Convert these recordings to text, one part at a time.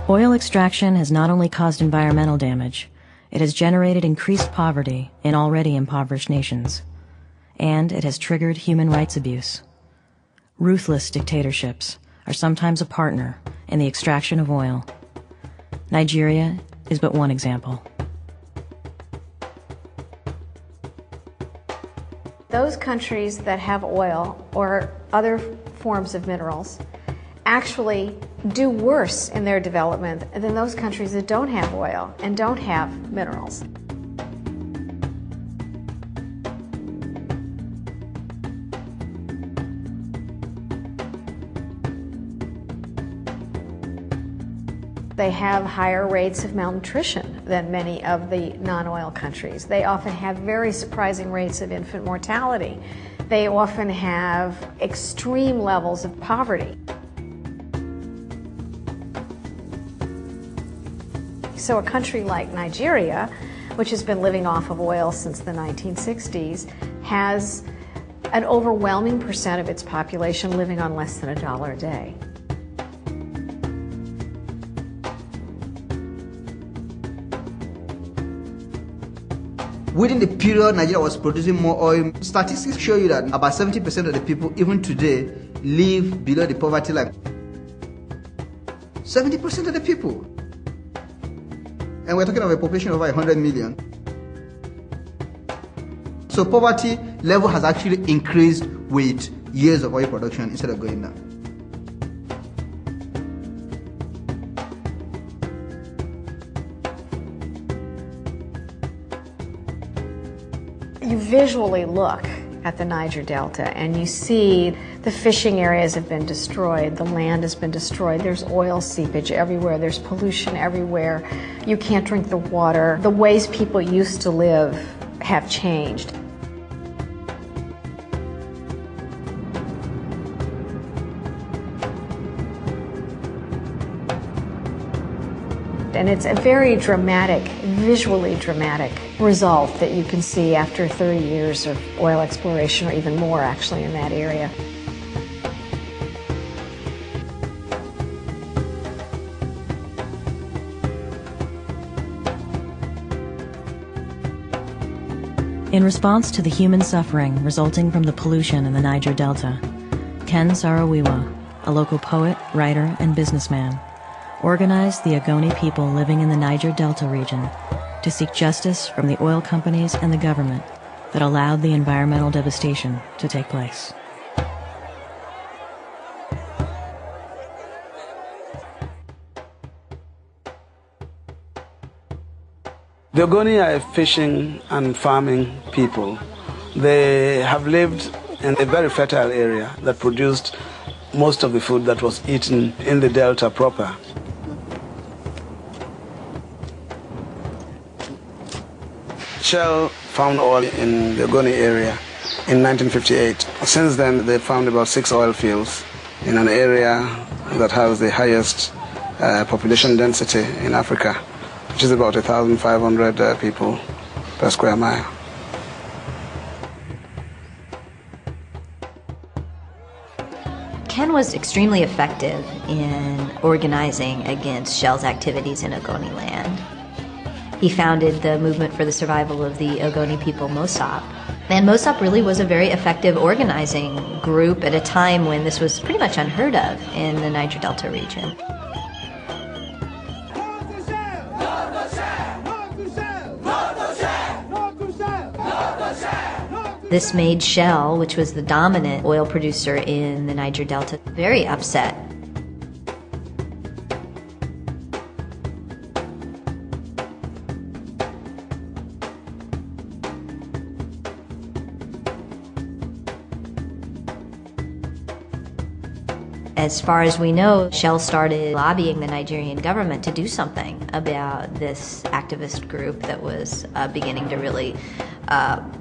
Oil extraction has not only caused environmental damage, it has generated increased poverty in already impoverished nations, and it has triggered human rights abuse. Ruthless dictatorships are sometimes a partner in the extraction of oil. Nigeria is but one example. Those countries that have oil or other forms of minerals actually do worse in their development than those countries that don't have oil and don't have minerals. They have higher rates of malnutrition than many of the non-oil countries. They often have very surprising rates of infant mortality. They often have extreme levels of poverty. So a country like Nigeria, which has been living off of oil since the 1960s, has an overwhelming percent of its population living on less than $1 a day. Within the period Nigeria was producing more oil, statistics show you that about 70% of the people, even today, live below the poverty line. 70% of the people. And we're talking of a population of over 100 million. So poverty level has actually increased with years of oil production instead of going down. You visually look at the Niger Delta and you see the fishing areas have been destroyed, the land has been destroyed, there's oil seepage everywhere, there's pollution everywhere, you can't drink the water. The ways people used to live have changed. And it's a very dramatic, visually dramatic result that you can see after 30 years of oil exploration, or even more actually in that area. In response to the human suffering resulting from the pollution in the Niger Delta, Ken Saro-Wiwa, a local poet, writer, and businessman, organized the Ogoni people living in the Niger Delta region to seek justice from the oil companies and the government that allowed the environmental devastation to take place. The Ogoni are a fishing and farming people. They have lived in a very fertile area that produced most of the food that was eaten in the Delta proper. Shell found oil in the Ogoni area in 1958. Since then, they found about 6 oil fields in an area that has the highest population density in Africa, which is about 1,500 people per square mile. Ken was extremely effective in organizing against Shell's activities in Ogoni land. He founded the movement for the survival of the Ogoni people, MOSOP. And MOSOP really was a very effective organizing group at a time when this was pretty much unheard of in the Niger Delta region. This made Shell, which was the dominant oil producer in the Niger Delta, very upset. As far as we know, Shell started lobbying the Nigerian government to do something about this activist group that was beginning to really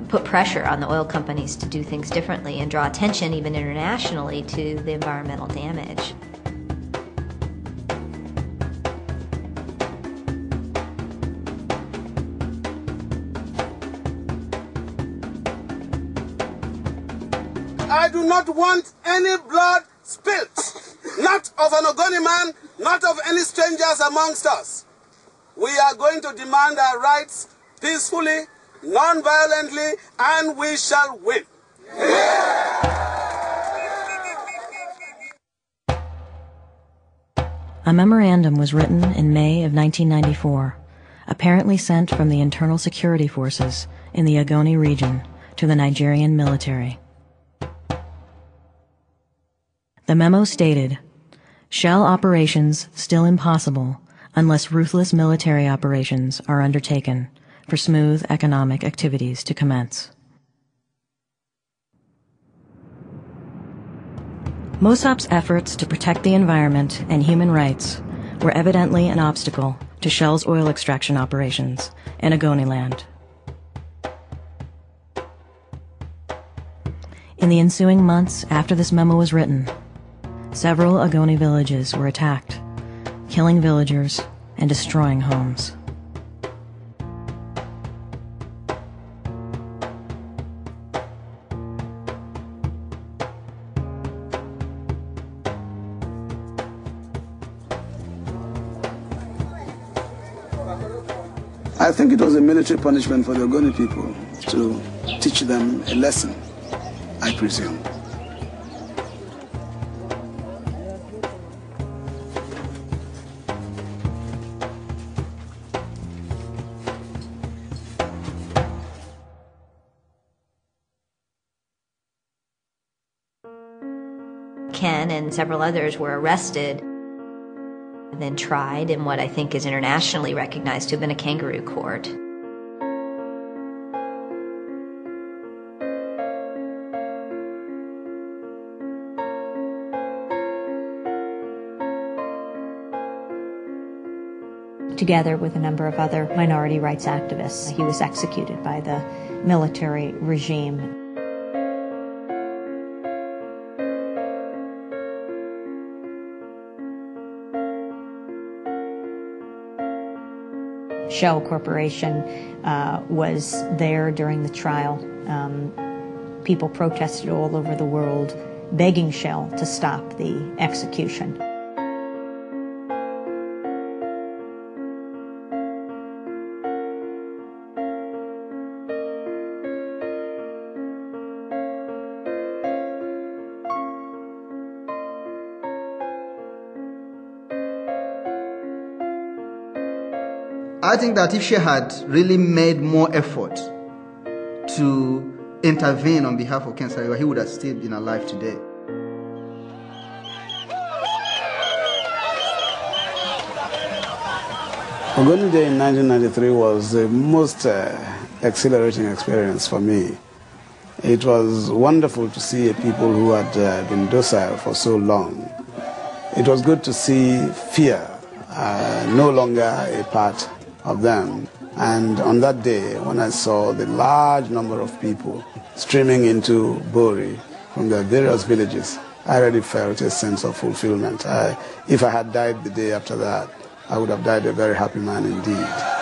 put pressure on the oil companies to do things differently and draw attention, even internationally, to the environmental damage. I do not want any blood spilt, not of an Ogoni man, not of any strangers amongst us. We are going to demand our rights peacefully, non-violently, and we shall win. A memorandum was written in May of 1994, apparently sent from the Internal Security Forces in the Ogoni region to the Nigerian military. The memo stated, "Shell operations still impossible unless ruthless military operations are undertaken for smooth economic activities to commence." Mossop's efforts to protect the environment and human rights were evidently an obstacle to Shell's oil extraction operations in Ogoniland. In the ensuing months after this memo was written, several Ogoni villages were attacked, killing villagers and destroying homes. I think it was a military punishment for the Ogoni people to teach them a lesson, I presume. Ken and several others were arrested and then tried in what I think is internationally recognized to have been a kangaroo court. Together with a number of other minority rights activists, he was executed by the military regime. Shell Corporation was there during the trial. People protested all over the world, begging Shell to stop the execution. I think that if she had really made more effort to intervene on behalf of Ken Saro-Wiwa, he would have still been alive today. Ogoni Day in 1993 was the most exhilarating experience for me. It was wonderful to see a people who had been docile for so long. It was good to see fear no longer a part of them. And on that day, when I saw the large number of people streaming into Bori from their various villages, I really felt a sense of fulfillment. If I had died the day after that, I would have died a very happy man indeed.